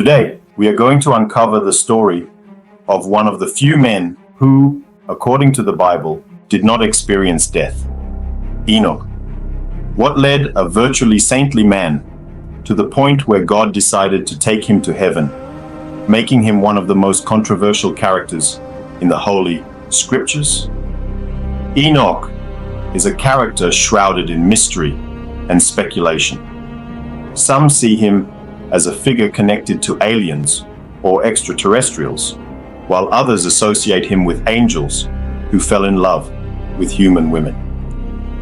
Today, we are going to uncover the story of one of the few men who, according to the Bible, did not experience death, Enoch. What led a virtually saintly man to the point where God decided to take him to heaven, making him one of the most controversial characters in the Holy Scriptures? Enoch is a character shrouded in mystery and speculation. Some see him as a figure connected to aliens or extraterrestrials, while others associate him with angels who fell in love with human women.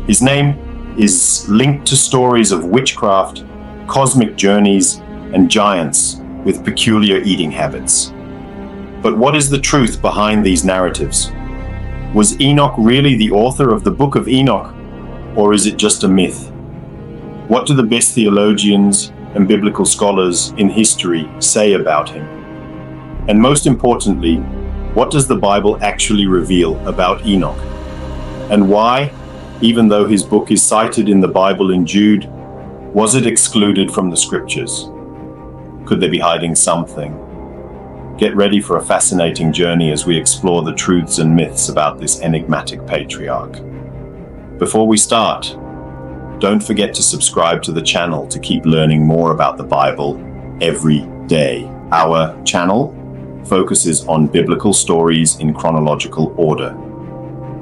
His name is linked to stories of witchcraft, cosmic journeys, and giants with peculiar eating habits. But what is the truth behind these narratives? Was Enoch really the author of the Book of Enoch, or is it just a myth? What do the best theologians and biblical scholars in history say about him? And most importantly, what does the Bible actually reveal about Enoch? And why, even though his book is cited in the Bible in Jude, was it excluded from the scriptures? Could they be hiding something? Get ready for a fascinating journey as we explore the truths and myths about this enigmatic patriarch. Before we start, don't forget to subscribe to the channel to keep learning more about the Bible every day. Our channel focuses on biblical stories in chronological order.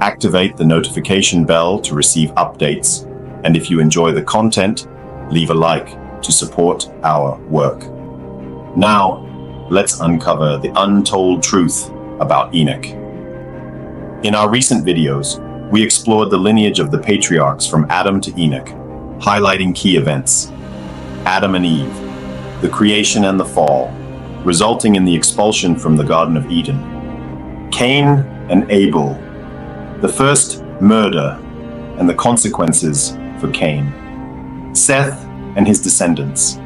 Activate the notification bell to receive updates, and if you enjoy the content, leave a like to support our work. Now, let's uncover the untold truth about Enoch. In our recent videos, we explored the lineage of the patriarchs from Adam to Enoch, highlighting key events: Adam and Eve, the creation and the fall, resulting in the expulsion from the Garden of Eden; Cain and Abel, the first murder and the consequences for Cain; Seth and his descendants,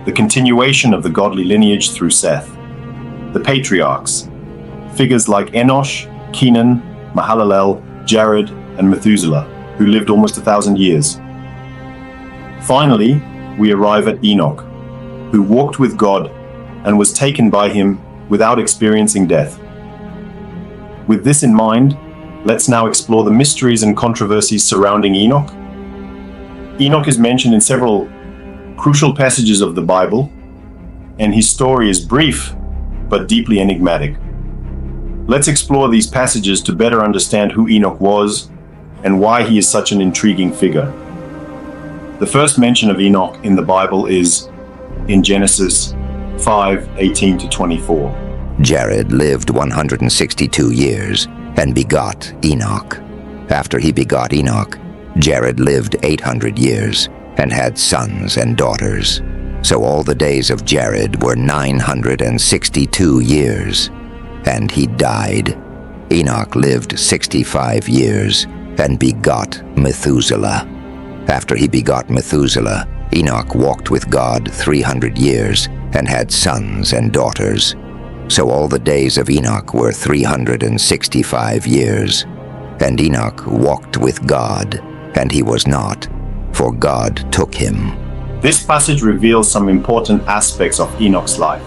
the continuation of the godly lineage through Seth; the patriarchs, figures like Enosh, Kenan, Mahalalel, Jared, and Methuselah, who lived almost 1,000 years. Finally, we arrive at Enoch, who walked with God and was taken by him without experiencing death. With this in mind, let's now explore the mysteries and controversies surrounding Enoch. Enoch is mentioned in several crucial passages of the Bible, and his story is brief but deeply enigmatic. Let's explore these passages to better understand who Enoch was and why he is such an intriguing figure. The first mention of Enoch in the Bible is in Genesis 5:18 to 24. Jared lived 162 years and begot Enoch. After he begot Enoch, Jared lived 800 years and had sons and daughters. So all the days of Jared were 962 years, and he died. Enoch lived 65 years and begot Methuselah. After he begot Methuselah, Enoch walked with God 300 years and had sons and daughters. So all the days of Enoch were 365 years. And Enoch walked with God, and he was not, for God took him. This passage reveals some important aspects of Enoch's life.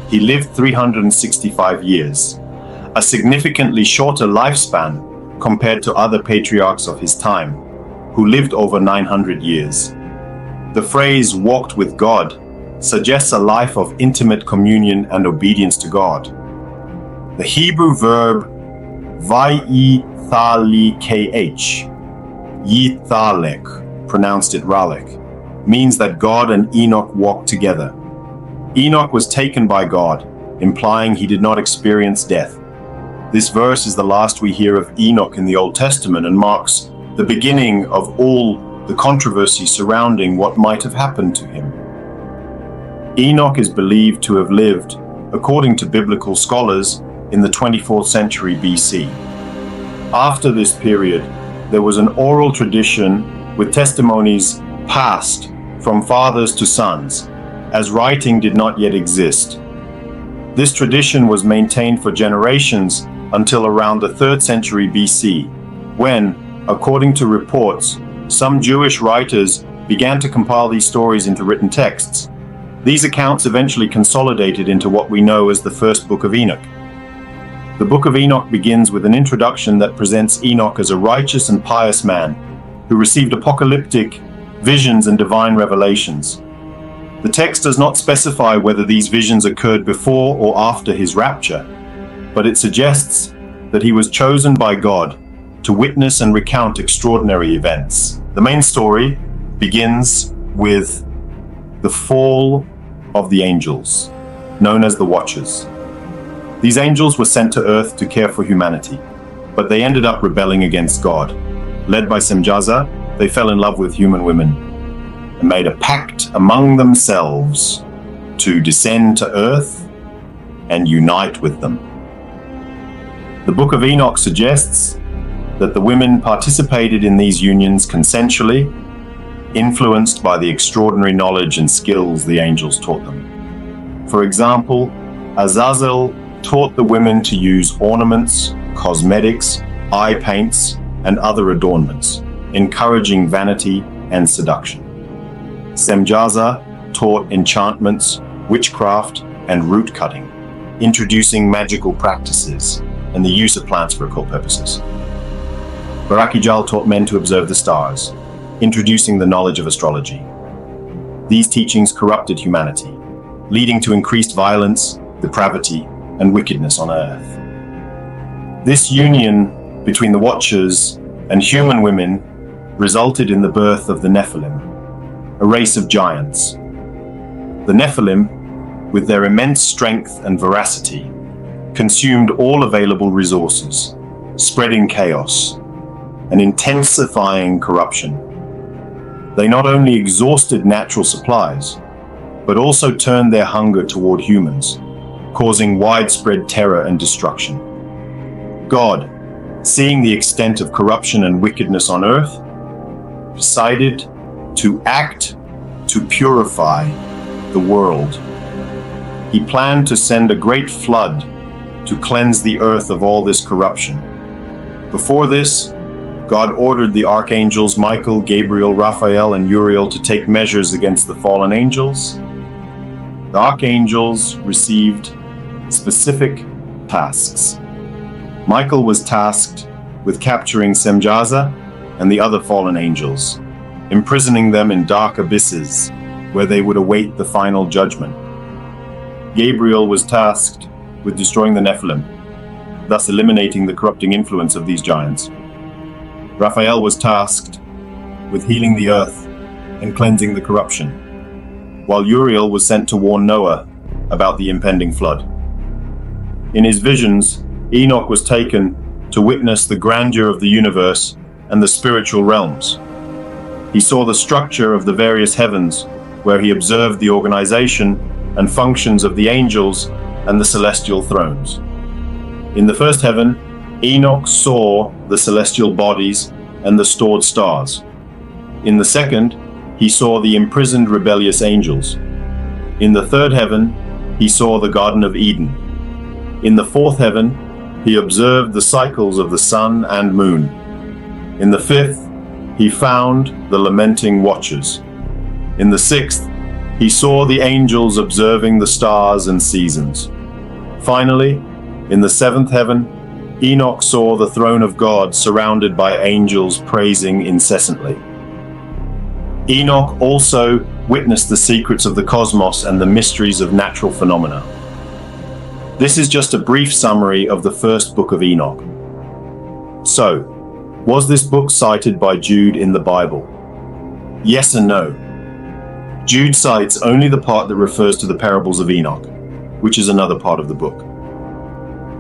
He lived 365 years, a significantly shorter lifespan compared to other patriarchs of his time, who lived over 900 years. The phrase "walked with God" suggests a life of intimate communion and obedience to God. The Hebrew verb vayithalikh, yithalek, pronounced it ralek, means that God and Enoch walked together. Enoch was taken by God, implying he did not experience death. This verse is the last we hear of Enoch in the Old Testament and marks the beginning of all the controversy surrounding what might have happened to him. Enoch is believed to have lived, according to biblical scholars, in the 24th century BC. After this period, there was an oral tradition with testimonies passed from fathers to sons, as writing did not yet exist. This tradition was maintained for generations until around the 3rd century BC, when, according to reports, some Jewish writers began to compile these stories into written texts. These accounts eventually consolidated into what we know as the first Book of Enoch. The Book of Enoch begins with an introduction that presents Enoch as a righteous and pious man who received apocalyptic visions and divine revelations. The text does not specify whether these visions occurred before or after his rapture, but it suggests that he was chosen by God to witness and recount extraordinary events. The main story begins with the fall of the angels, known as the Watchers. These angels were sent to earth to care for humanity, but they ended up rebelling against God. Led by Semjaza, they fell in love with human women and made a pact among themselves to descend to earth and unite with them. The Book of Enoch suggests that the women participated in these unions consensually, influenced by the extraordinary knowledge and skills the angels taught them. For example, Azazel taught the women to use ornaments, cosmetics, eye paints, and other adornments, encouraging vanity and seduction. Semjaza taught enchantments, witchcraft, and root cutting, introducing magical practices and the use of plants for occult purposes. Barakijal taught men to observe the stars, introducing the knowledge of astrology. These teachings corrupted humanity, leading to increased violence, depravity, and wickedness on earth. This union between the Watchers and human women resulted in the birth of the Nephilim, a race of giants. The Nephilim, with their immense strength and veracity, consumed all available resources, spreading chaos and intensifying corruption. They not only exhausted natural supplies, but also turned their hunger toward humans, causing widespread terror and destruction. God, seeing the extent of corruption and wickedness on earth, decided to act to purify the world. He planned to send a great flood to cleanse the earth of all this corruption. Before this, God ordered the archangels Michael, Gabriel, Raphael, and Uriel to take measures against the fallen angels. The archangels received specific tasks. Michael was tasked with capturing Semjaza and the other fallen angels, imprisoning them in dark abysses where they would await the final judgment. Gabriel was tasked with destroying the Nephilim, thus eliminating the corrupting influence of these giants. Raphael was tasked with healing the earth and cleansing the corruption, while Uriel was sent to warn Noah about the impending flood. In his visions, Enoch was taken to witness the grandeur of the universe and the spiritual realms. He saw the structure of the various heavens, where he observed the organization and functions of the angels and the celestial thrones. In the first heaven, Enoch saw the celestial bodies and the stored stars. In the second, he saw the imprisoned rebellious angels. In the third heaven, he saw the Garden of Eden. In the fourth heaven, he observed the cycles of the sun and moon. In the fifth, he found the lamenting Watchers. In the sixth, he saw the angels observing the stars and seasons. Finally, in the seventh heaven, Enoch saw the throne of God surrounded by angels praising incessantly. Enoch also witnessed the secrets of the cosmos and the mysteries of natural phenomena. This is just a brief summary of the first book of Enoch. So, was this book cited by Jude in the Bible? Yes and no. Jude cites only the part that refers to the parables of Enoch, which is another part of the book.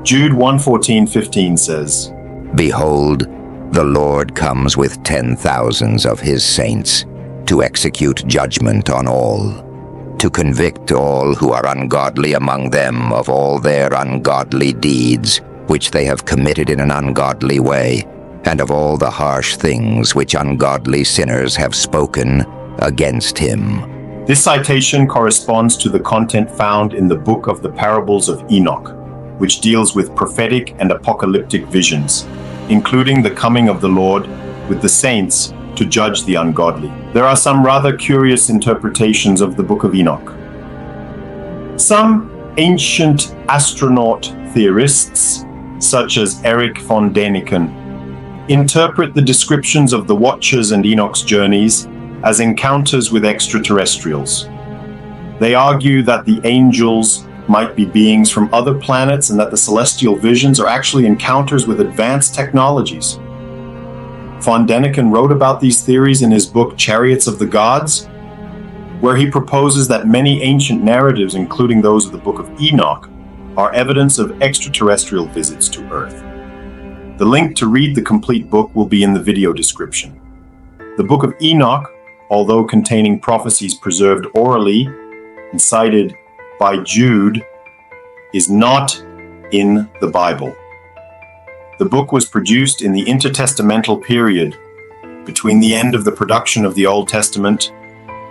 Jude 1:14-15 says, Behold, the Lord comes with 10,000s of his saints to execute judgment on all, to convict all who are ungodly among them of all their ungodly deeds, which they have committed in an ungodly way, and of all the harsh things which ungodly sinners have spoken against him. This citation corresponds to the content found in the book of the parables of Enoch, which deals with prophetic and apocalyptic visions, including the coming of the Lord with the saints to judge the ungodly. There are some rather curious interpretations of the Book of Enoch. Some ancient astronaut theorists, such as Erich von Däniken, interpret the descriptions of the Watchers and Enoch's journeys as encounters with extraterrestrials. They argue that the angels might be beings from other planets and that the celestial visions are actually encounters with advanced technologies. Von Däniken wrote about these theories in his book Chariots of the Gods, where he proposes that many ancient narratives, including those of the Book of Enoch, are evidence of extraterrestrial visits to Earth. The link to read the complete book will be in the video description. The Book of Enoch, although containing prophecies preserved orally and cited by Jude, is not in the Bible. The book was produced in the intertestamental period between the end of the production of the Old Testament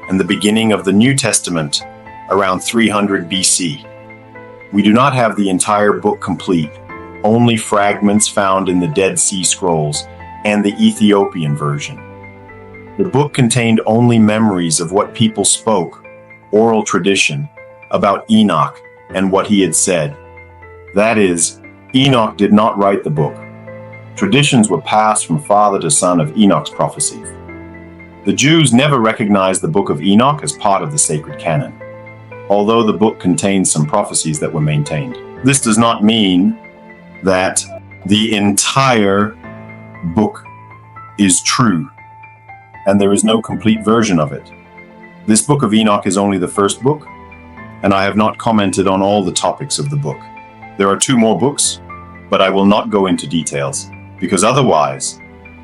and the beginning of the New Testament around 300 BC. We do not have the entire book complete, only fragments found in the Dead Sea Scrolls and the Ethiopian version. The book contained only memories of what people spoke, oral tradition, about Enoch and what he had said. That is, Enoch did not write the book. Traditions were passed from father to son of Enoch's prophecies. The Jews never recognized the Book of Enoch as part of the sacred canon, although the book contains some prophecies that were maintained. This does not mean that the entire book is true, and there is no complete version of it. This Book of Enoch is only the first book, and I have not commented on all the topics of the book. There are 2 more books, but I will not go into details, because otherwise,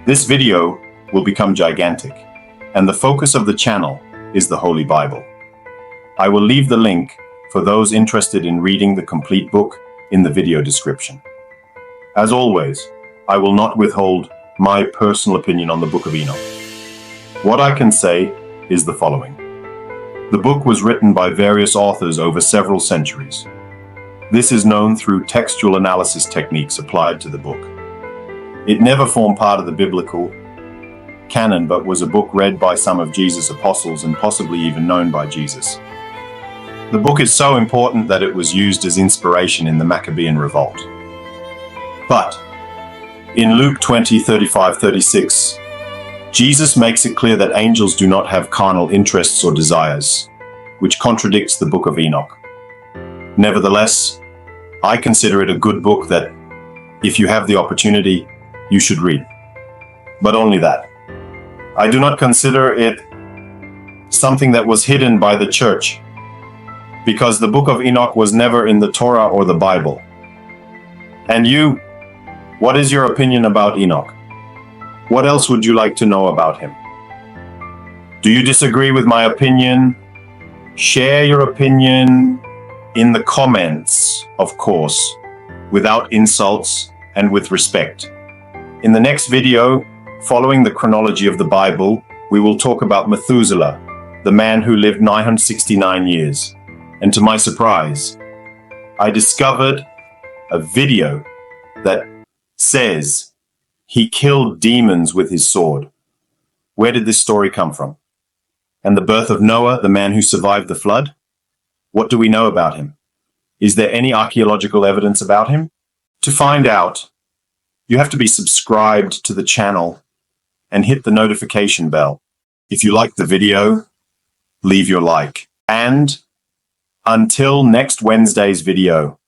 this video will become gigantic, and the focus of the channel is the Holy Bible. I will leave the link for those interested in reading the complete book in the video description. As always, I will not withhold my personal opinion on the Book of Enoch. What I can say is the following. The book was written by various authors over several centuries. This is known through textual analysis techniques applied to the book. It never formed part of the biblical canon, but was a book read by some of Jesus' apostles and possibly even known by Jesus. The book is so important that it was used as inspiration in the Maccabean revolt. But in Luke 20:35-36, Jesus makes it clear that angels do not have carnal interests or desires, which contradicts the Book of Enoch. Nevertheless, I consider it a good book that, if you have the opportunity, you should read. But only that. I do not consider it something that was hidden by the church, because the Book of Enoch was never in the Torah or the Bible. And you, what is your opinion about Enoch? What else would you like to know about him? Do you disagree with my opinion? Share your opinion in the comments, of course, without insults and with respect. In the next video, following the chronology of the Bible, we will talk about Methuselah, the man who lived 969 years. And to my surprise, I discovered a video that says he killed demons with his sword. Where did this story come from? And the birth of Noah, the man who survived the flood? What do we know about him? Is there any archaeological evidence about him? To find out, you have to be subscribed to the channel and hit the notification bell. If you liked the video, leave your like. And until next Wednesday's video,